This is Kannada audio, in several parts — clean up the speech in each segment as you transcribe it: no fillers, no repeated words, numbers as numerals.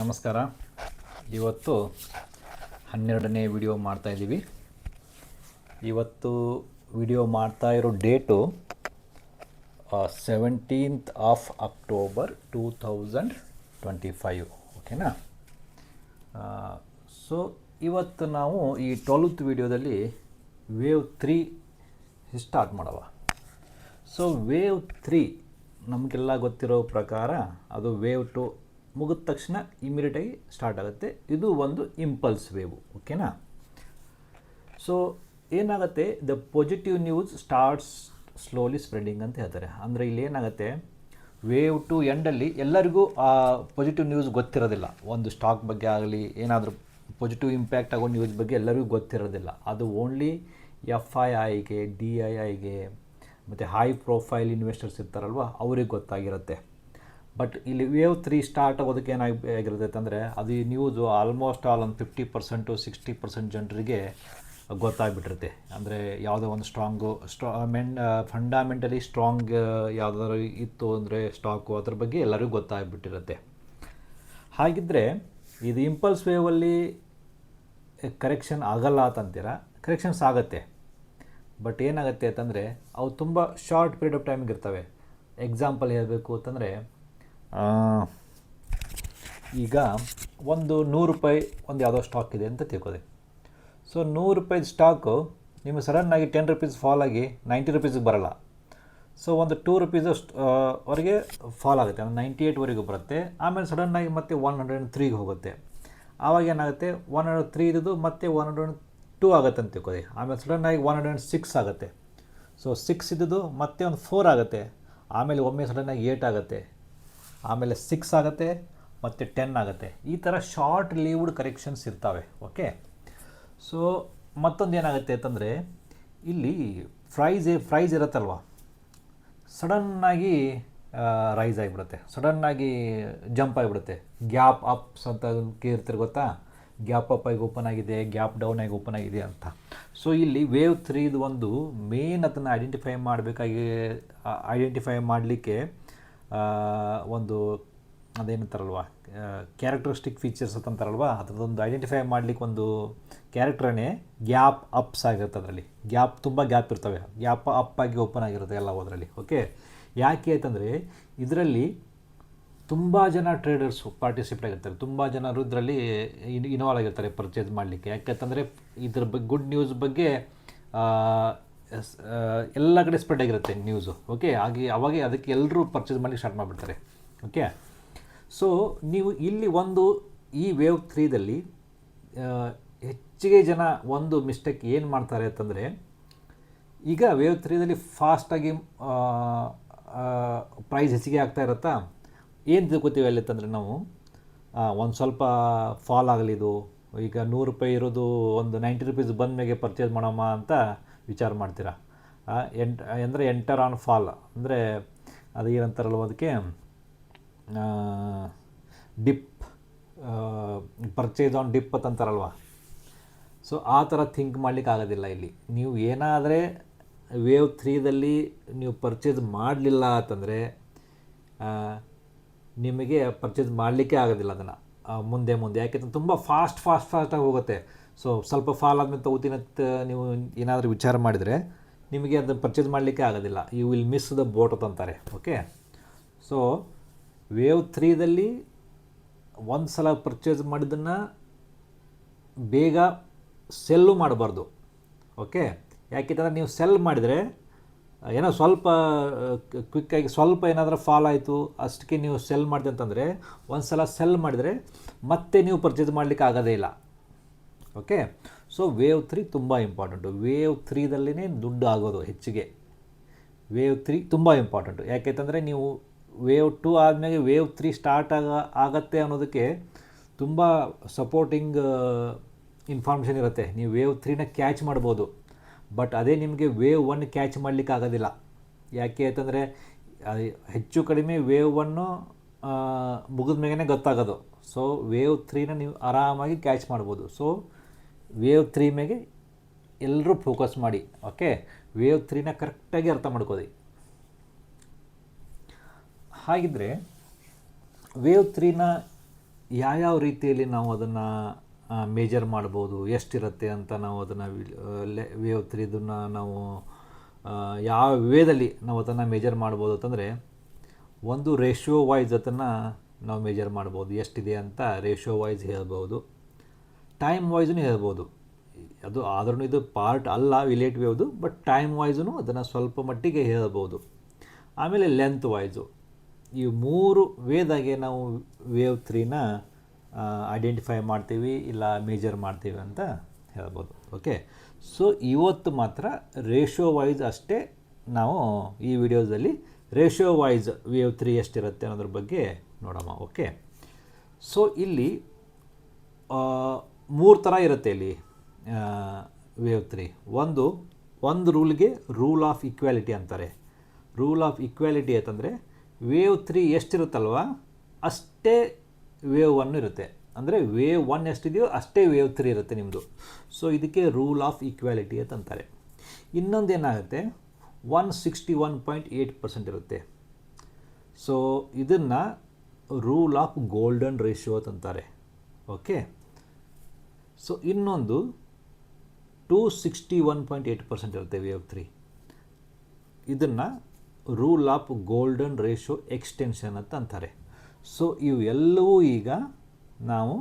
ನಮಸ್ಕಾರ. ಇವತ್ತು 12ನೇ ವಿಡಿಯೋ ಮಾಡ್ತಾಯಿದ್ದೀವಿ. ಇವತ್ತು ವಿಡಿಯೋ ಮಾಡ್ತಾ ಇರೋ ಡೇಟು 17th of October 2025. ಓಕೆನಾ? ಸೊ ಇವತ್ತು ನಾವು ಈ 12th ವಿಡಿಯೋದಲ್ಲಿ ವೇವ್ 3 ಸ್ಟಾರ್ಟ್ ಮಾಡವ. ಸೊ ವೇವ್ 3 ನಮಗೆಲ್ಲ ಗೊತ್ತಿರೋ ಪ್ರಕಾರ ಅದು ವೇವ್ 2 ಮುಗಿದ ತಕ್ಷಣ ಇಮಿಡಿಯೇಟಾಗಿ ಸ್ಟಾರ್ಟ್ ಆಗುತ್ತೆ. ಇದು ಒಂದು ಇಂಪಲ್ಸ್ ವೇವು. ಓಕೆನಾ? ಸೊ ಏನಾಗುತ್ತೆ, the positive news starts slowly spreading ಅಂತ ಹೇಳ್ತಾರೆ. ಅಂದರೆ ಇಲ್ಲಿ ಏನಾಗುತ್ತೆ, ವೇವ್ 2 ಎಂಡಲ್ಲಿ ಎಲ್ಲರಿಗೂ ಆ ಪಾಸಿಟಿವ್ ನ್ಯೂಸ್ ಗೊತ್ತಿರೋದಿಲ್ಲ. ಒಂದು ಸ್ಟಾಕ್ ಬಗ್ಗೆ ಆಗಲಿ ಏನಾದರೂ ಪಾಸಿಟಿವ್ ಇಂಪ್ಯಾಕ್ಟ್ ಆಗೋ ನ್ಯೂಸ್ ಬಗ್ಗೆ ಎಲ್ಲರಿಗೂ ಗೊತ್ತಿರೋದಿಲ್ಲ. ಅದು ಓನ್ಲಿ FIIಗೆ, DIIಗೆ ಮತ್ತು ಹೈ ಪ್ರೊಫೈಲ್ ಇನ್ವೆಸ್ಟರ್ಸ್ ಇರ್ತಾರಲ್ವ, ಅವ್ರಿಗೆ ಗೊತ್ತಾಗಿರುತ್ತೆ. ಬಟ್ ಇಲ್ಲಿ ವೇವ್ 3 ಸ್ಟಾರ್ಟ್ ಆಗೋದಕ್ಕೆ ಏನಾಗಿರುತ್ತೆ ಅಂದರೆ, ಅದು ಈ ನ್ಯೂಸು ಆಲ್ಮೋಸ್ಟ್ ಆಲ್ ಒಂದು 50% 60% ಜನರಿಗೆ ಗೊತ್ತಾಗ್ಬಿಟ್ಟಿರುತ್ತೆ. ಅಂದರೆ ಯಾವುದೋ ಒಂದು ಫಂಡಮೆಂಟಲಿ ಸ್ಟ್ರಾಂಗ್ ಯಾವುದಾದ್ರು ಇತ್ತು ಅಂದರೆ ಸ್ಟಾಕು, ಅದ್ರ ಬಗ್ಗೆ ಎಲ್ಲರಿಗೂ ಗೊತ್ತಾಗ್ಬಿಟ್ಟಿರುತ್ತೆ. ಹಾಗಿದ್ದರೆ ಇದು ಇಂಪಲ್ಸ್ ವೇವಲ್ಲಿ ಕರೆಕ್ಷನ್ ಆಗಲ್ಲ ಅಂತಂತೀರ. ಕರೆಕ್ಷನ್ಸ್ ಆಗುತ್ತೆ, ಬಟ್ ಏನಾಗುತ್ತೆ ಅಂತಂದರೆ ಅವು ತುಂಬ ಶಾರ್ಟ್ ಪೀರಿಯಡ್ ಆಫ್ ಟೈಮಿಗೆ ಇರ್ತವೆ. ಎಕ್ಸಾಂಪಲ್ ಹೇಳಬೇಕು ಅಂತಂದರೆ, ಈಗ ಒಂದು 100 ರೂಪಾಯಿ ಒಂದು ಯಾವುದೋ ಸ್ಟಾಕ್ ಇದೆ ಅಂತ ತಿಳ್ಕೊಳ್ಳಿ. ಸೊ 100 ರೂಪಾಯಿ ಸ್ಟಾಕು ನಿಮಗೆ ಸಡನ್ನಾಗಿ 10 ರೂಪೀಸ್ ಫಾಲ್ ಆಗಿ 90 ರೂಪೀಸ್ಗೆ ಬರೋಲ್ಲ. ಸೊ ಒಂದು 2 ರೂಪೀಸ್ ವರೆಗೆ ಫಾಲ್ ಆಗುತ್ತೆ, 98ವರೆಗೂ ಬರುತ್ತೆ. ಆಮೇಲೆ ಸಡನ್ನಾಗಿ ಮತ್ತೆ 103ಗೆ ಹೋಗುತ್ತೆ. ಆವಾಗ ಏನಾಗುತ್ತೆ, 103 ಇದ್ದು ಮತ್ತೆ 102 ಆಗುತ್ತೆ ಅಂತ ತಿಳ್ಕೊಳ್ಳಿ. ಆಮೇಲೆ ಸಡನ್ನಾಗಿ 106 ಆಗುತ್ತೆ. ಸೊ 6 ಇದ್ದು ಮತ್ತೆ ಒಂದು 4 ಆಗುತ್ತೆ. ಆಮೇಲೆ ಒಮ್ಮೆ ಸಡನ್ನಾಗಿ 8 ಆಗುತ್ತೆ. ಆಮೇಲೆ 6 ಆಗುತ್ತೆ, ಮತ್ತು 10 ಆಗುತ್ತೆ. ಈ ಥರ ಶಾರ್ಟ್ ಲೀವ್ಡ್ ಕರೆಕ್ಷನ್ಸ್ ಇರ್ತವೆ. ಓಕೆ? ಸೊ ಮತ್ತೊಂದು ಏನಾಗುತ್ತೆ ಅಂತಂದರೆ, ಇಲ್ಲಿ ಪ್ರೈಸ್ ಇರುತ್ತಲ್ವ, ಸಡನ್ನಾಗಿ ರೈಸ್ ಆಗಿಬಿಡುತ್ತೆ, ಸಡನ್ನಾಗಿ ಜಂಪ್ ಆಗಿಬಿಡುತ್ತೆ. ಗ್ಯಾಪ್ ಅಪ್ಸ್ ಅಂತ ಕೇಳ್ತಿರ್ ಗೊತ್ತಾ? ಗ್ಯಾಪ್ ಅಪ್ ಆಗಿ ಓಪನ್ ಆಗಿದೆ, ಗ್ಯಾಪ್ ಡೌನ್ ಆಗಿ ಓಪನ್ ಆಗಿದೆ ಅಂತ. ಸೊ ಇಲ್ಲಿ ವೇವ್ 3 ಒಂದು ಮೇನ್ ಅದನ್ನು ಐಡೆಂಟಿಫೈ ಮಾಡಲಿಕ್ಕೆ ಒಂದು ಅದೇನಂತಾರಲ್ವ, ಕ್ಯಾರೆಕ್ಟರಿಸ್ಟಿಕ್ ಫೀಚರ್ಸ್ ಅಂತಂತಾರಲ್ವ, ಅದರದೊಂದು ಐಡೆಂಟಿಫೈ ಮಾಡಲಿಕ್ಕೆ ಒಂದು ಕ್ಯಾರೆಕ್ಟ್ರೇ ಗ್ಯಾಪ್ ಅಪ್ಸ್ ಆಗಿರುತ್ತೆ. ಅದರಲ್ಲಿ ತುಂಬ ಗ್ಯಾಪ್ ಇರ್ತವೆ, ಗ್ಯಾಪ್ ಅಪ್ ಆಗಿ ಓಪನ್ ಆಗಿರುತ್ತೆ ಎಲ್ಲ ಅದರಲ್ಲಿ. ಓಕೆ? ಯಾಕೆ ಅಂತಂದರೆ ಇದರಲ್ಲಿ ತುಂಬ ಜನ ಟ್ರೇಡರ್ಸು ಪಾರ್ಟಿಸಿಪೇಟ್ ಆಗಿರ್ತಾರೆ, ತುಂಬ ಜನರು ಇದರಲ್ಲಿ ಇನ್ವಾಲ್ವ್ ಆಗಿರ್ತಾರೆ ಪರ್ಚೇಸ್ ಮಾಡಲಿಕ್ಕೆ. ಯಾಕೆಂತಂದರೆ ಇದ್ರ ಗುಡ್ ನ್ಯೂಸ್ ಬಗ್ಗೆ ಎಲ್ಲ ಕಡೆ ಸ್ಪ್ರೆಡ್ ಆಗಿರುತ್ತೆ ನ್ಯೂಸು. ಓಕೆ? ಅವಾಗ ಅದಕ್ಕೆ ಎಲ್ಲರೂ ಪರ್ಚೇಸ್ ಮಾಡಲಿಕ್ಕೆ ಸ್ಟಾರ್ಟ್ ಮಾಡಿಬಿಡ್ತಾರೆ. ಓಕೆ? ಸೊ ನೀವು ಇಲ್ಲಿ ಈ ವೇವ್ 3ದಲ್ಲಿ ಹೆಚ್ಚಿಗೆ ಜನ ಒಂದು ಮಿಸ್ಟೇಕ್ ಏನು ಮಾಡ್ತಾರೆ ಅಂತಂದರೆ, ಈಗ ವೇವ್ 3ದಲ್ಲಿ ಫಾಸ್ಟಾಗಿ ಪ್ರೈಸ್ ಹೆಚ್ಚಿಗೆ ಆಗ್ತಾ ಇರುತ್ತಾ, ಏನು ತಿಳ್ಕೊತೀವಿ ಅಲ್ಲಿ ಅಂತಂದರೆ, ನಾವು ಒಂದು ಸ್ವಲ್ಪ ಫಾಲ್ ಆಗಲಿದು, ಈಗ 100 ರೂಪಾಯಿ ಇರೋದು ಒಂದು 90 ರೂಪೀಸ್ ಬಂದ ಮೇಲೆ ಪರ್ಚೇಸ್ ಮಾಡೋಣ ಅಂತ ವಿಚಾರ ಮಾಡ್ತೀರಾ. ಅಂದರೆ ಎಂಟರ್ ಆನ್ ಫಾಲ್ ಅಂದರೆ ಅದು ಏನಂತಾರಲ್ವ, ಅದಕ್ಕೆ ಡಿಪ್, ಪರ್ಚೇಸ್ ಆನ್ ಡಿಪ್ ಅಂತಾರಲ್ವ. ಸೊ ಆ ಥರ ಥಿಂಕ್ ಮಾಡಲಿಕ್ಕೆ ಆಗೋದಿಲ್ಲ. ಇಲ್ಲಿ ನೀವು ಏನಾದರೆ ವೇವ್ 3ದಲ್ಲಿ ನೀವು ಪರ್ಚೇಸ್ ಮಾಡಲಿಲ್ಲ ಅಂತಂದರೆ ನಿಮಗೆ ಪರ್ಚೇಸ್ ಮಾಡಲಿಕ್ಕೆ ಆಗೋದಿಲ್ಲ ಅದನ್ನು ಮುಂದೆ. ಯಾಕೆಂದರೆ ತುಂಬ ಫಾಸ್ಟಾಗಿ ಹೋಗುತ್ತೆ. ಸೊ ಸ್ವಲ್ಪ ಫಾಲ್ ಆದಮೇಲೆ ತಗೋತೀನಿ ಅಂತ ನೀವು ಏನಾದರೂ ವಿಚಾರ ಮಾಡಿದರೆ ನಿಮಗೆ ಅದನ್ನು ಪರ್ಚೇಸ್ ಮಾಡಲಿಕ್ಕೆ ಆಗೋದಿಲ್ಲ. You will miss the boat ಅಂತಾರೆ. ಓಕೆ? ಸೊ ವೇವ್ 3ದಲ್ಲಿ ಒಂದು ಸಲ ಪರ್ಚೇಸ್ ಮಾಡಿದ್ದನ್ನು ಬೇಗ ಸೆಲ್ಲು ಮಾಡಬಾರ್ದು. ಓಕೆ? ಯಾಕೆಂದರೆ ನೀವು ಸೆಲ್ ಮಾಡಿದರೆ ಏನೋ ಸ್ವಲ್ಪ ಕ್ವಿಕ್ಕಾಗಿ ಸ್ವಲ್ಪ ಏನಾದರೂ ಫಾಲ್ ಆಯಿತು ಅಷ್ಟಕ್ಕೆ ನೀವು ಸೆಲ್ ಮಾಡಿದೆ ಅಂತಂದರೆ, ಒಂದು ಸಲ ಸೆಲ್ ಮಾಡಿದರೆ ಮತ್ತೆ ನೀವು ಪರ್ಚೇಸ್ ಮಾಡಲಿಕ್ಕೆ ಆಗೋದೇ ಇಲ್ಲ. ಓಕೆ? ಸೊ ವೇವ್ 3 ತುಂಬ ಇಂಪಾರ್ಟೆಂಟು. ವೇವ್ 3ದಲ್ಲೇ ದುಡ್ಡು ಆಗೋದು ಹೆಚ್ಚಿಗೆ. ವೇವ್ 3 ತುಂಬ ಇಂಪಾರ್ಟೆಂಟು. ಯಾಕೆಂತಂದರೆ ನೀವು ವೇವ್ 2 ಆದಮೇಲೆ ವೇವ್ 3 ಸ್ಟಾರ್ಟ್ ಆಗತ್ತೆ ಅನ್ನೋದಕ್ಕೆ ತುಂಬ ಸಪೋರ್ಟಿಂಗ್ ಇನ್ಫಾರ್ಮೇಷನ್ ಇರುತ್ತೆ. ನೀವು ವೇವ್ 3ನ ಕ್ಯಾಚ್ ಮಾಡ್ಬೋದು, ಬಟ್ ಅದೇ ನಿಮಗೆ ವೇವ್ 1 ಕ್ಯಾಚ್ ಮಾಡಲಿಕ್ಕೆ ಆಗೋದಿಲ್ಲ. ಯಾಕೆ ಅಂತಂದರೆ ಹೆಚ್ಚು ಕಡಿಮೆ ವೇವ್ 1 ಮುಗಿದ ಮೇಲೇ ಗೊತ್ತಾಗೋದು. ಸೊ ವೇವ್ 3ನ ನೀವು ಆರಾಮಾಗಿ ಕ್ಯಾಚ್ ಮಾಡ್ಬೋದು. ಸೊ ವೇವ್ 3 ಮೇಲೆ ಎಲ್ಲರೂ ಫೋಕಸ್ ಮಾಡಿ. ಓಕೆ? ವೇವ್ 3ನ ಕರೆಕ್ಟಾಗಿ ಅರ್ಥ ಮಾಡ್ಕೋದಿ. ಹಾಗಿದ್ದರೆ ವೇವ್ 3ನ ಯಾವ್ಯಾವ ರೀತಿಯಲ್ಲಿ ನಾವು ಅದನ್ನು ಮೇಜರ್ ಮಾಡ್ಬೋದು, ಎಷ್ಟಿರುತ್ತೆ ಅಂತ ನಾವು ಅದನ್ನು ವೇವ್ 3 ನಾವು ಯಾವ ವೇದಲ್ಲಿ ನಾವು ಅದನ್ನು ಮೇಜರ್ ಮಾಡ್ಬೋದು ಅಂತಂದರೆ, ಒಂದು ರೇಷಿಯೋ ವೈಸ್ ಅದನ್ನು ನಾವು ಮೇಜರ್ ಮಾಡ್ಬೋದು, ಎಷ್ಟಿದೆ ಅಂತ ರೇಷಿಯೋ ವೈಸ್ ಹೇಳ್ಬೋದು. ಟೈಮ್ ವೈಸೂ ಹೇಳ್ಬೋದು. ಅದು ಆದ್ರೂ ಇದು ಪಾರ್ಟ್ ಅಲ್ಲ ವಿಲೇಟ್ ವೇವ್ದು, ಬಟ್ ಟೈಮ್ ವೈಸೂ ಅದನ್ನು ಸ್ವಲ್ಪ ಮಟ್ಟಿಗೆ ಹೇಳ್ಬೋದು. ಆಮೇಲೆ ಲೆಂತ್ ವೈಸು, ಈ 3 ವೇದಾಗೆ ನಾವು ವೇವ್ 3ನ ಐಡೆಂಟಿಫೈ ಮಾಡ್ತೀವಿ ಇಲ್ಲ ಮೇಜರ್ ಮಾಡ್ತೀವಿ ಅಂತ ಹೇಳ್ಬೋದು. ಓಕೆ, ಸೊ ಇವತ್ತು ಮಾತ್ರ ರೇಷಿಯೋ ವೈಸ್ ಅಷ್ಟೇ ನಾವು ಈ ವಿಡಿಯೋದಲ್ಲಿ ರೇಷಿಯೋ ವೈಸ್ ವೇವ್ 3 ಎಷ್ಟಿರುತ್ತೆ ಅನ್ನೋದ್ರ ಬಗ್ಗೆ ನೋಡೋಣ. ಓಕೆ, ಸೊ ಇಲ್ಲಿ 3 ಥರ ಇರುತ್ತೆ ಇಲ್ಲಿ ವೇವ್ 3. ಒಂದು ರೂಲ್ಗೆ ರೂಲ್ ಆಫ್ ಈಕ್ವಾಲಿಟಿ ಅಂತಾರೆ. ರೂಲ್ ಆಫ್ ಈಕ್ವಾಲಿಟಿ ಅಂತಂದರೆ ವೇವ್ 3 ಎಷ್ಟಿರುತ್ತಲ್ವ ಅಷ್ಟೇ ವೇವ್ 1 ಇರುತ್ತೆ. ಅಂದರೆ ವೇವ್ 1 ಎಷ್ಟಿದೆಯೋ ಅಷ್ಟೇ ವೇವ್ 3 ಇರುತ್ತೆ ನಿಮ್ಮದು. ಸೊ ಇದಕ್ಕೆ ರೂಲ್ ಆಫ್ ಈಕ್ವಾಲಿಟಿ ಅಂತಂತಾರೆ. ಇನ್ನೊಂದು ಏನಾಗುತ್ತೆ, 161.8% ಇರುತ್ತೆ. ಸೊ ಇದನ್ನು ರೂಲ್ ಆಫ್ ಗೋಲ್ಡನ್ ರೇಷಿಯೋ ಅಂತಾರೆ. ಓಕೆ, ಸೊ ಇನ್ನೊಂದು 261.8% ಇರುತ್ತೆ ವೇವ್ 3. ಇದನ್ನು rule of golden ratio extension ಅಂತ ಅಂತಾರೆ. ಸೊ ಇವೆಲ್ಲವೂ ಈಗ ನಾವು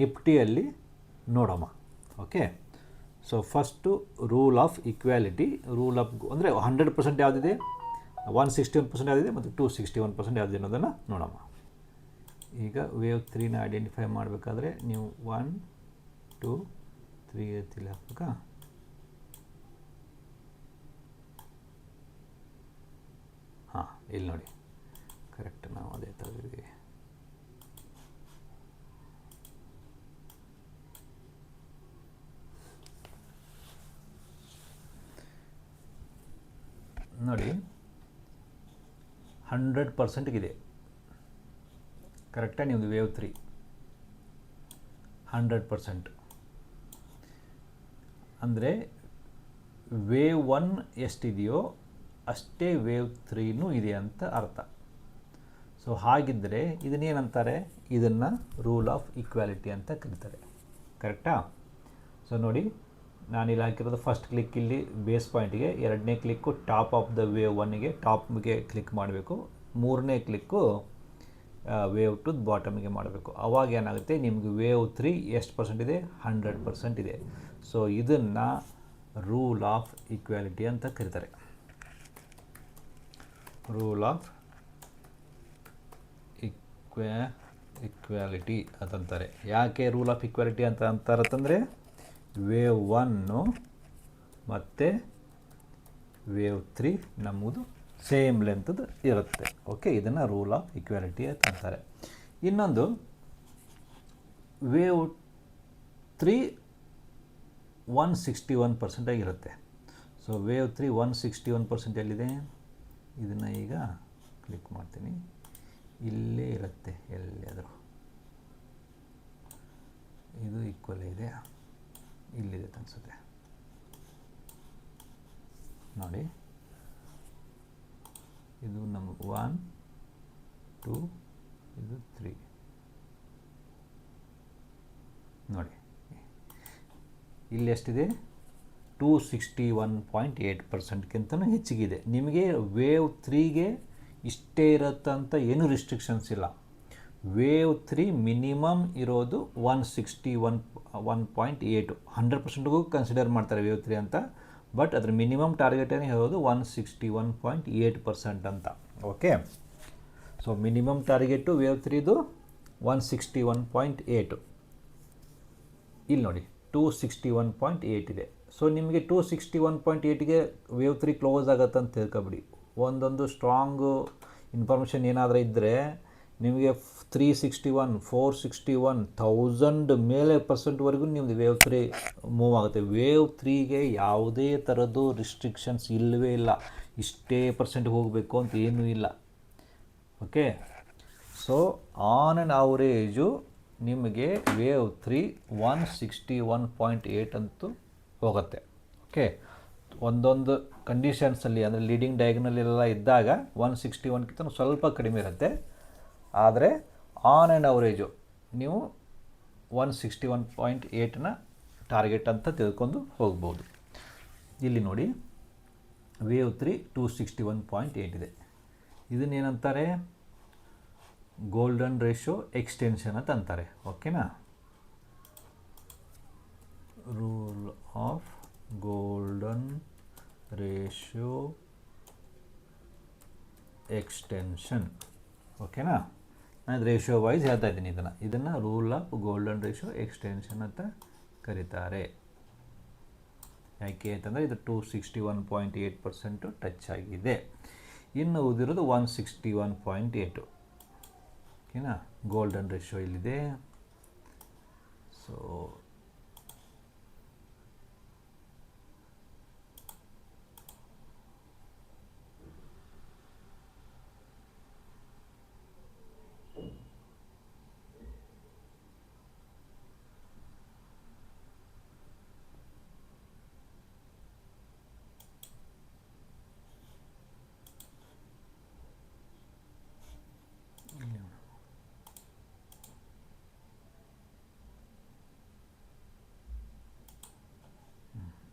ನಿಫ್ಟಿಯಲ್ಲಿ ನೋಡೋಣ. Okay, so first rule of equality. Rule of ಅಂದರೆ 100% ಯಾವುದಿದೆ, 161% ಯಾವುದಿದೆ ಮತ್ತು 261% ಯಾವುದಿದೆ ಅನ್ನೋದನ್ನು ನೋಡೋಣ. ಈಗ ವೇವ್ 3ನ ಐಡೆಂಟಿಫೈ ಮಾಡಬೇಕಾದ್ರೆ ನೀವು 1 2 3 ಎತ್ತಿಲ್ಲ ಹಾಕ್ಬೇಕಾ. ಹಾಂ, ಇಲ್ಲಿ ನೋಡಿ ಕರೆಕ್ಟ್ ನಾವು ಅದೇ ತೆಗೆದಿದ್ದೀವಿ. ನೋಡಿ 100%ಗಿದೆ ಕರೆಕ್ಟಾಗಿ ನಿಮ್ಮದು ವೇವ್ 3 100%. ಅಂದರೆ ವೇವ್ 1 ಎಷ್ಟಿದೆಯೋ ಅಷ್ಟೇ ವೇವ್ 3ನೂ ಇದೆ ಅಂತ ಅರ್ಥ. ಸೊ ಹಾಗಿದ್ದರೆ ಇದನ್ನೇನಂತಾರೆ, ಇದನ್ನು ರೂಲ್ ಆಫ್ ಈಕ್ವಾಲಿಟಿ ಅಂತ ಕರೀತಾರೆ. ಕರೆಕ್ಟಾ? ಸೊ ನೋಡಿ, ನಾನಿಲ್ಲಿ ಹಾಕಿರೋದು ಫಸ್ಟ್ ಕ್ಲಿಕ್ ಇಲ್ಲಿ ಬೇಸ್ ಪಾಯಿಂಟಿಗೆ, 2ನೇ ಕ್ಲಿಕ್ಕು ಟಾಪ್ ಆಫ್ ದ ವೇವ್ 1ಗೆ ಟಾಪ್ಗೆ ಕ್ಲಿಕ್ ಮಾಡಬೇಕು, 3ನೇ ಕ್ಲಿಕ್ಕು ವೇವ್ 2 ಬಾಟಮಿಗೆ ಮಾಡಬೇಕು. ಅವಾಗ ಏನಾಗುತ್ತೆ, ನಿಮಗೆ ವೇವ್ 3 ಎಷ್ಟು % ಇದೆ, 100% ಇದೆ. ಸೊ ಇದನ್ನು ರೂಲ್ ಆಫ್ ಈಕ್ವಾಲಿಟಿ ಅಂತ ಕರೀತಾರೆ. ರೂಲ್ ಆಫ್ ಈಕ್ವಾಲಿಟಿ ಅಂತಂತಾರೆ. ಯಾಕೆ ರೂಲ್ ಆಫ್ ಈಕ್ವಾಲಿಟಿ ಅಂತ ಅಂತಾರಂತಂದರೆ, ವೇವ್ 1 ಮತ್ತು ವೇವ್ 3 ನಮ್ಮದು ಸೇಮ್ ಲೆಂತ್ದು ಇರುತ್ತೆ. ಓಕೆ, ಇದನ್ನು ರೂಲ್ ಆಫ್ ಈಕ್ವಾಲಿಟಿ ಅಂತ ಅಂತಾರೆ. ಇನ್ನೊಂದು ವೇವ್ 3 161% ಆಗಿರುತ್ತೆ. ಸೊ ವೇವ್ 3 161% ಎಲ್ಲಿದೆ, ಇದನ್ನು ಈಗ ಕ್ಲಿಕ್ ಮಾಡ್ತೀನಿ, ಇಲ್ಲೇ ಇರುತ್ತೆ ಎಲ್ಲಿಯಾದರೂ. ಇದು ಈಕ್ವಲ್ ಇದೆ, ಇಲ್ಲಿದೆ ಅನಿಸುತ್ತೆ ನೋಡಿ. ಇದು ನಮಗೆ 1 2 ಇದು 3 ನೋಡಿ, ಇಲ್ಲಿ ಎಷ್ಟಿದೆ, 261.8%ಗಿಂತನೂ ಹೆಚ್ಚಿಗಿದೆ. ನಿಮಗೆ ವೇವ್ 3ಗೆ ಇಷ್ಟೇ ಇರುತ್ತಂತ ಏನೂ ರಿಸ್ಟ್ರಿಕ್ಷನ್ಸ್ ಇಲ್ಲ. ವೇವ್ 3 ಮಿನಿಮಮ್ ಇರೋದು 161.8, 100%ಗೂ ಕನ್ಸಿಡರ್ ಮಾಡ್ತಾರೆ ವೇವ್ 3 ಅಂತ. ಬಟ್ ಅದ್ರ ಮಿನಿಮಮ್ ಟಾರ್ಗೆಟೇ ಹೇಳೋದು 161.8% ಅಂತ. Okay, so minimum target wave 3ದು 161.8. ಇಲ್ಲಿ ನೋಡಿ 261.8 ಇದೆ. ಸೊ ನಿಮಗೆ 261.8ಗೆ ವೇವ್ 3 ಕ್ಲೋಸ್ ಆಗುತ್ತೆ ಅಂತ ತಿಳ್ಕೊಬಿಡಿ. ಒಂದೊಂದು ಸ್ಟ್ರಾಂಗು ಇನ್ಫಾರ್ಮೇಷನ್ ಏನಾದರೂ ಇದ್ದರೆ ನಿಮಗೆ 361, 461, 1000 ಮೇಲೆ % ನಿಮ್ಮದು ವೇವ್ 3 ಮೂವ್ ಆಗುತ್ತೆ. ವೇವ್ 3ಗೆ ಯಾವುದೇ ಥರದ್ದು ರಿಸ್ಟ್ರಿಕ್ಷನ್ಸ್ ಇಲ್ಲವೇ ಇಲ್ಲ, ಇಷ್ಟೇ % ಹೋಗಬೇಕು ಅಂತ ಏನೂ ಇಲ್ಲ. Okay, so on and average ನಿಮಗೆ ವೇವ್ 3 161.8 ಅಂತೂ ಹೋಗುತ್ತೆ. ಓಕೆ, ಒಂದೊಂದು ಕಂಡೀಷನ್ಸಲ್ಲಿ ಅಂದರೆ ಲೀಡಿಂಗ್ ಡಯಾಗ್ನಲ್ಲೆಲ್ಲ ಇದ್ದಾಗ 161ಕ್ಕಿಂತ ಸ್ವಲ್ಪ ಕಡಿಮೆ ಇರುತ್ತೆ. ಆದರೆ ಆನ್ ಆ್ಯಂಡ್ ಅವರೇಜು ನೀವು 161.8ನ ಟಾರ್ಗೆಟ್ ಅಂತ ತಿಳ್ಕೊಂಡು ಹೋಗ್ಬೋದು. ಇಲ್ಲಿ ನೋಡಿ ವೇವ್ 3 261.8 ಇದೆ. ಇದನ್ನೇನಂತಾರೆ, ಗೋಲ್ಡನ್ ರೇಷಿಯೋ ಎಕ್ಸ್ಟೆನ್ಷನ್ ಅಂತ ಅಂತಾರೆ. ಓಕೆನಾ, rule of golden ratio extension. ಓಕೆನಾ, ನಾನು ರೇಷಿಯೋ ವೈಸ್ ಹೇಳ್ತಾ ಇದ್ದೀನಿ. ಇದನ್ನು rule of golden ratio extension ಅಂತ ಕರೀತಾರೆ. ಯಾಕೆ ಅಂತಂದರೆ ಇದು 261.8% ಟಚ್ ಆಗಿದೆ. ಇನ್ನು ಉಳಿದಿರೋದು 161.8. ಓಕೆನಾ, ಗೋಲ್ಡನ್ ರೇಷಿಯೋ ಇಲ್ಲಿದೆ. ಸೊ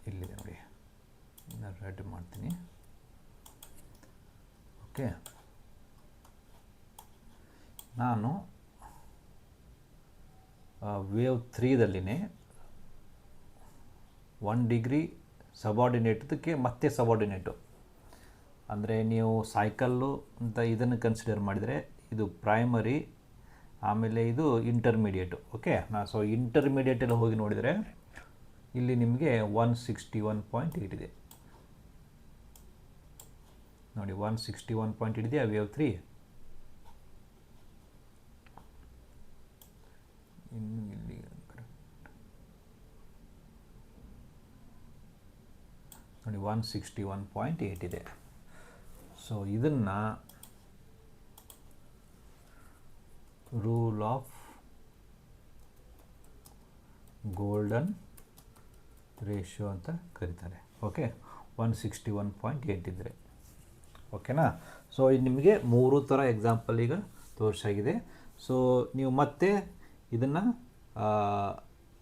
ಇಲ್ಲಿದೆ ನೋಡಿ, ನಾನು ರೆಡ್ ಮಾಡ್ತೀನಿ. ಓಕೆ, ನಾನು ವೇವ್ 3ದಲ್ಲಿನೇ 1 ಡಿಗ್ರಿ ಸಬಾರ್ಡಿನೇಟ್ದಕ್ಕೆ ಮತ್ತೆ ಸಬಾರ್ಡಿನೇಟು ಅಂದರೆ ನೀವು ಸೈಕಲ್ಲು ಅಂತ ಇದನ್ನು ಕನ್ಸಿಡರ್ ಮಾಡಿದರೆ ಇದು ಪ್ರೈಮರಿ, ಆಮೇಲೆ ಇದು ಇಂಟರ್ಮೀಡಿಯೇಟು. ಓಕೆ, ಸೊ ಇಂಟರ್ಮೀಡಿಯೇಟಲ್ಲಿ ಹೋಗಿ ನೋಡಿದರೆ ಇಲ್ಲಿ ನಿಮಗೆ 161.8 ಇದೆ ನೋಡಿ. 161.8 ಇದೆ ವೇವ್ 3. ಇನ್ನು ಇಲ್ಲಿ ನೋಡಿ 161.8 ಇದೆ. ಸೊ ಇದನ್ನು ರೂಲ್ ಆಫ್ ಗೋಲ್ಡನ್ ರೇಷಿಯೋ ಅಂತ ಕರೀತಾರೆ. ಓಕೆ, 161.8 ಇದ್ದರೆ. ಓಕೆನಾ, ಸೊ ಇದು ನಿಮಗೆ 3 ಥರ ಎಕ್ಸಾಂಪಲ್ ಈಗ ತೋರಿಸಾಗಿದೆ. ಸೊ ನೀವು ಮತ್ತೆ ಇದನ್ನು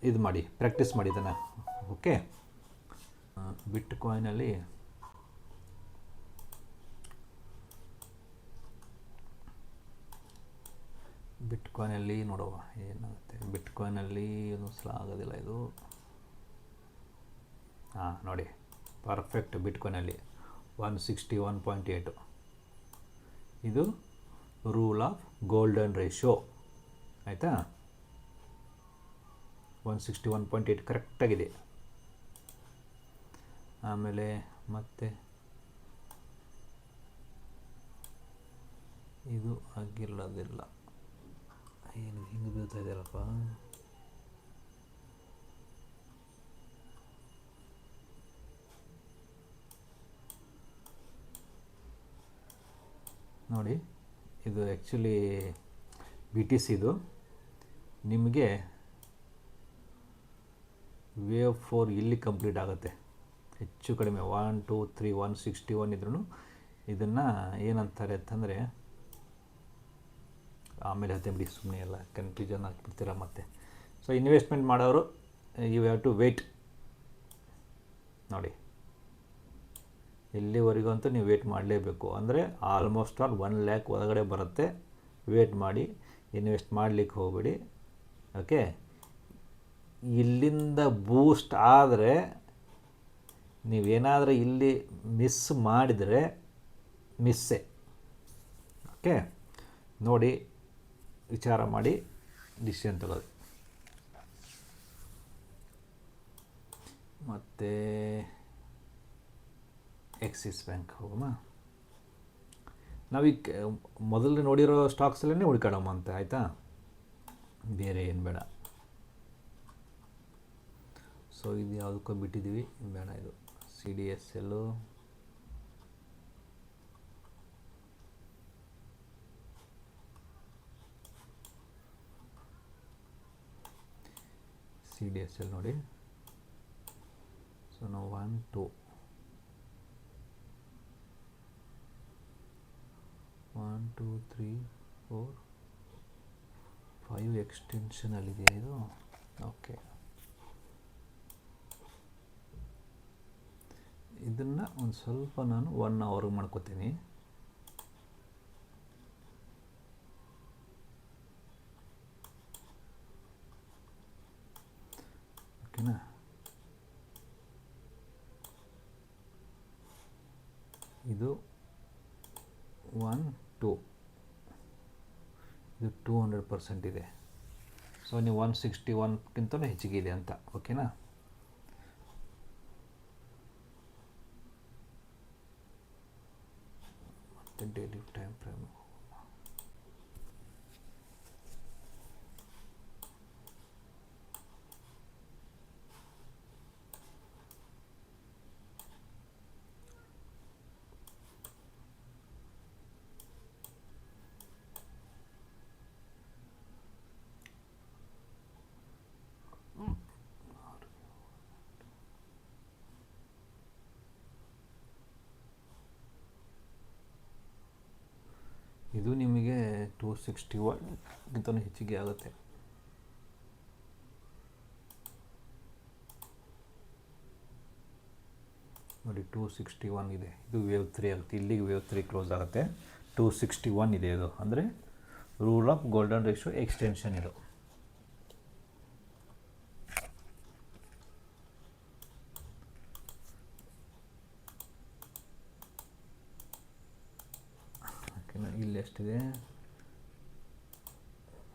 ಇದು ಮಾಡಿ, ಪ್ರಾಕ್ಟೀಸ್ ಮಾಡಿ ಇದನ್ನು. ಓಕೆ, ಬಿಟ್ ಕಾಯಿನಲ್ಲಿ ನೋಡುವ ಏನಾಗುತ್ತೆ. ಬಿಟ್ ಕಾಯಿನಲ್ಲಿ ಒಂದು ಸಲ ಆಗೋದಿಲ್ಲ ಇದು. ನೋಡಿ, ಪರ್ಫೆಕ್ಟ್. ಬಿಟ್ ಕಾಯಿನಲ್ಲಿ 161.8 ಇದು ರೂಲ್ ಆಫ್ ಗೋಲ್ಡನ್ ರೇಷಿಯೋ. ಆಯಿತಾ, 161.8 ಕರೆಕ್ಟಾಗಿದೆ. ಆಮೇಲೆ ಮತ್ತೆ ಇದು ಆಗಿಲ್ಲದಿಲ್ಲ, ಏನು ಹಿಂಗೆ ಬೀಳ್ತಾ ಇದೆಯಲ್ಲಪ್ಪ. ನೋಡಿ, ಇದು ಆ್ಯಕ್ಚುಲಿ ಬಿ ಟಿ ಸಿದು ನಿಮಗೆ ವೇವ್ 4 ಇಲ್ಲಿ ಕಂಪ್ಲೀಟ್ ಆಗುತ್ತೆ. ಹೆಚ್ಚು ಕಡಿಮೆ 1 2 3 161 ಇದ್ರೂ ಇದನ್ನು ಏನಂತಾರೆ ಅಂತಂದರೆ, ಆಮೇಲೆ ಹತ್ತೆ ಬಿಡಿ, ಸುಮ್ಮನೆ ಎಲ್ಲ ಕನ್ಫ್ಯೂಷನ್ ಆಗಿಬಿಡ್ತೀರ ಮತ್ತೆ. ಸೊ ಇನ್ವೆಸ್ಟ್ಮೆಂಟ್ ಮಾಡೋರು ಯು ಹ್ಯಾವ್ ಟು ವೇಟ್. ನೋಡಿ, ಎಲ್ಲಿವರೆಗೂ ನೀವು ವೇಟ್ ಮಾಡಲೇಬೇಕು. ಅಂದರೆ ಆಲ್ಮೋಸ್ಟ್ ಆಲ್ 1 ಲ್ಯಾಕ್ ಒಳಗಡೆ ಬರುತ್ತೆ. ವೇಟ್ ಮಾಡಿ, ಇನ್ವೆಸ್ಟ್ ಮಾಡಲಿಕ್ಕೆ ಹೋಗಬೇಡಿ. ಓಕೆ, ಇಲ್ಲಿಂದ ಬೂಸ್ಟ್ ಆದರೆ ನೀವೇನಾದರೂ ಇಲ್ಲಿ ಮಿಸ್ ಮಾಡಿದರೆ ಮಿಸ್ಸೇ. ಓಕೆ, ನೋಡಿ, ವಿಚಾರ ಮಾಡಿ ಡಿಸಿಷನ್ ತಗೊಳ್ಳಿ. ಮತ್ತು ಎಕ್ಸಿಸ್ ಬ್ಯಾಂಕ್ ಹೋಗಮ್ಮ. ನಾವೀಗ ಮೊದಲು ನೋಡಿರೋ ಸ್ಟಾಕ್ಸಲ್ಲೇ ಹುಡ್ಕೊಳ್ಳೋಣ ಅಂತ. ಆಯಿತಾ, ಬೇರೆ ಏನು ಬೇಡ. ಸೊ ಇದು ಯಾವುದಕ್ಕೋ ಬಿಟ್ಟಿದ್ದೀವಿ, ಬೇಡ. ಇದು ಸಿ ಡಿ ಎಸ್ ಎಲ್ಲು, ಸಿ ಡಿ ಎಸ್ ಎಲ್ ನೋಡಿ. ಸೊ ನಾವು 1 2 1 2 3 4 5 ಎಕ್ಸ್ಟೆನ್ಷನಲ್ಲಿದೆಯಾ ಇದು? ಓಕೆ, ಇದನ್ನು ಒಂದು ಸ್ವಲ್ಪ ನಾನು 1 hour ಮಾಡ್ಕೋತೀನಿ. ಓಕೆನಾ? ಇದು 1 2 ಇದು 200% ಇದೆ. ಸೊ ನೀವು 161ಕ್ಕಿಂತಲೂ ಹೆಚ್ಚಿಗೆ ಇದೆ ಅಂತ. ಓಕೆನಾ? ಮತ್ತು ಡೈಲಿ ಟೈಮ್ ಫ್ರೇಮ್ ಇದು ನಿಮಗೆ 261ಗಿಂತಲೂ ಹೆಚ್ಚಿಗೆ ಆಗುತ್ತೆ. ನೋಡಿ 261 ಇದೆ. ಇದು ವೇವ್ 3 ಆಗುತ್ತೆ. ಇಲ್ಲಿಗೆ ವೇವ್ 3 ಕ್ಲೋಸ್ ಆಗುತ್ತೆ. 261 ಇದೆ ಇದು. ಅಂದರೆ rule of golden ratio extension ಇದು. ಓಕೆನಾ? ಇಲ್ಲಿ ಎಷ್ಟಿದೆ?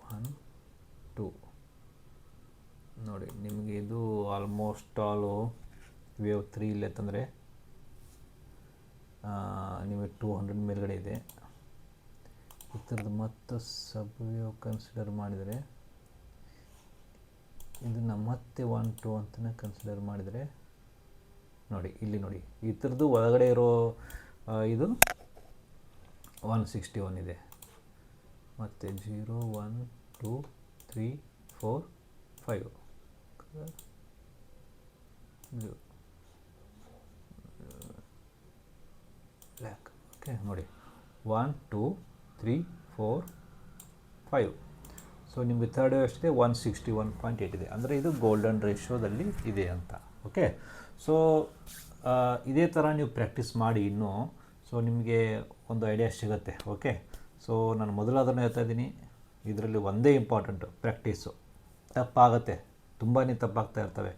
1 2 ನೋಡಿ, ನಿಮಗೆ ಇದು ಆಲ್ಮೋಸ್ಟ್ ಆಲು ವೇವ್ 3 ಇಲ್ಲೇ ತಂದರೆ ನಿಮಗೆ 200 ಮೇಲ್ಗಡೆ ಇದೆ. ಈ ಥರದ್ದು ಮತ್ತು ಸಬ್ ವೇವ್ ಕನ್ಸಿಡರ್ ಮಾಡಿದರೆ ಇದನ್ನು ಮತ್ತೆ 1 2 ಅಂತಲೇ ಕನ್ಸಿಡರ್ ಮಾಡಿದರೆ ನೋಡಿ, ಇಲ್ಲಿ ನೋಡಿ, ಈ ಥರದ್ದು ಒಳಗಡೆ ಇರೋ ಇದು 161 ಇದೆ. ಮತ್ತು 0 1 2 3 4 5 ಬ್ಲ್ಯಾಕ್. ಓಕೆ, ನೋಡಿ 1 2 3 4 5. ಸೊ ನಿಮಗೆ ಥರ್ಡ್ ವೇವ್ ಎಷ್ಟಿದೆ? 161.8 ಇದೆ. ಅಂದರೆ ಇದು ಗೋಲ್ಡನ್ ರೇಷಿಯೋದಲ್ಲಿ ಇದೆ ಅಂತ. ಓಕೆ, ಸೊ ಇದೇ ಥರ ನೀವು ಪ್ರಾಕ್ಟೀಸ್ ಮಾಡಿ ಇನ್ನೂ. ಸೊ ನಿಮಗೆ ಒಂದು ಐಡಿಯಾ ಸಿಗುತ್ತೆ. ಓಕೆ, ಸೊ ನಾನು ಮೊದಲಾದ್ರೂ ಹೇಳ್ತಾ ಇದ್ದೀನಿ, ಇದರಲ್ಲಿ ಒಂದೇ ಇಂಪಾರ್ಟೆಂಟು, ಪ್ರಾಕ್ಟೀಸು. ತಪ್ಪಾಗುತ್ತೆ, ತುಂಬಾ ತಪ್ಪಾಗ್ತಾ ಇರ್ತವೆ.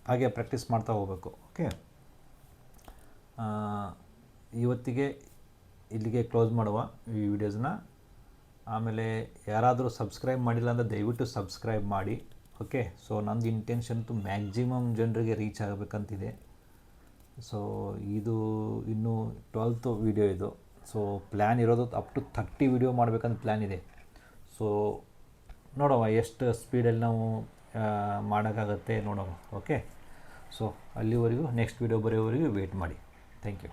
ಹಾಗೆ ಪ್ರಾಕ್ಟೀಸ್ ಮಾಡ್ತಾ ಹೋಗಬೇಕು. ಓಕೆ, ಇವತ್ತಿಗೆ ಇಲ್ಲಿಗೆ ಕ್ಲೋಸ್ ಮಾಡುವ ಈ ವಿಡಿಯೋಸ್ನ. ಆಮೇಲೆ ಯಾರಾದರೂ ಸಬ್ಸ್ಕ್ರೈಬ್ ಮಾಡಿಲ್ಲ ಅಂದರೆ ದಯವಿಟ್ಟು ಸಬ್ಸ್ಕ್ರೈಬ್ ಮಾಡಿ. ಓಕೆ, ಸೊ ನಂದು ಇಂಟೆನ್ಷನ್ತು ಮ್ಯಾಕ್ಸಿಮಮ್ ಜನರಿಗೆ ರೀಚ್ ಆಗಬೇಕಂತಿದೆ. ಸೊ ಇದು ಇನ್ನೂ 12th ವಿಡಿಯೋ ಇದು. ಸೊ ಪ್ಲ್ಯಾನ್ ಇರೋದು ಅಪ್ ಟು 30 ವಿಡಿಯೋ ಮಾಡಬೇಕಂತ ಪ್ಲ್ಯಾನ್ ಇದೆ. ಸೊ ನೋಡೋಣ ಎಷ್ಟು ಸ್ಪೀಡಲ್ಲಿ ನಾವು ಮಾಡೋಕ್ಕಾಗತ್ತೆ ನೋಡೋಣ. ಓಕೆ, ಸೊ ಅಲ್ಲಿವರೆಗೂ ನೆಕ್ಸ್ಟ್ ವಿಡಿಯೋ ಬರೋವರೆಗೂ ವೆಯ್ಟ್ ಮಾಡಿ. Thank you.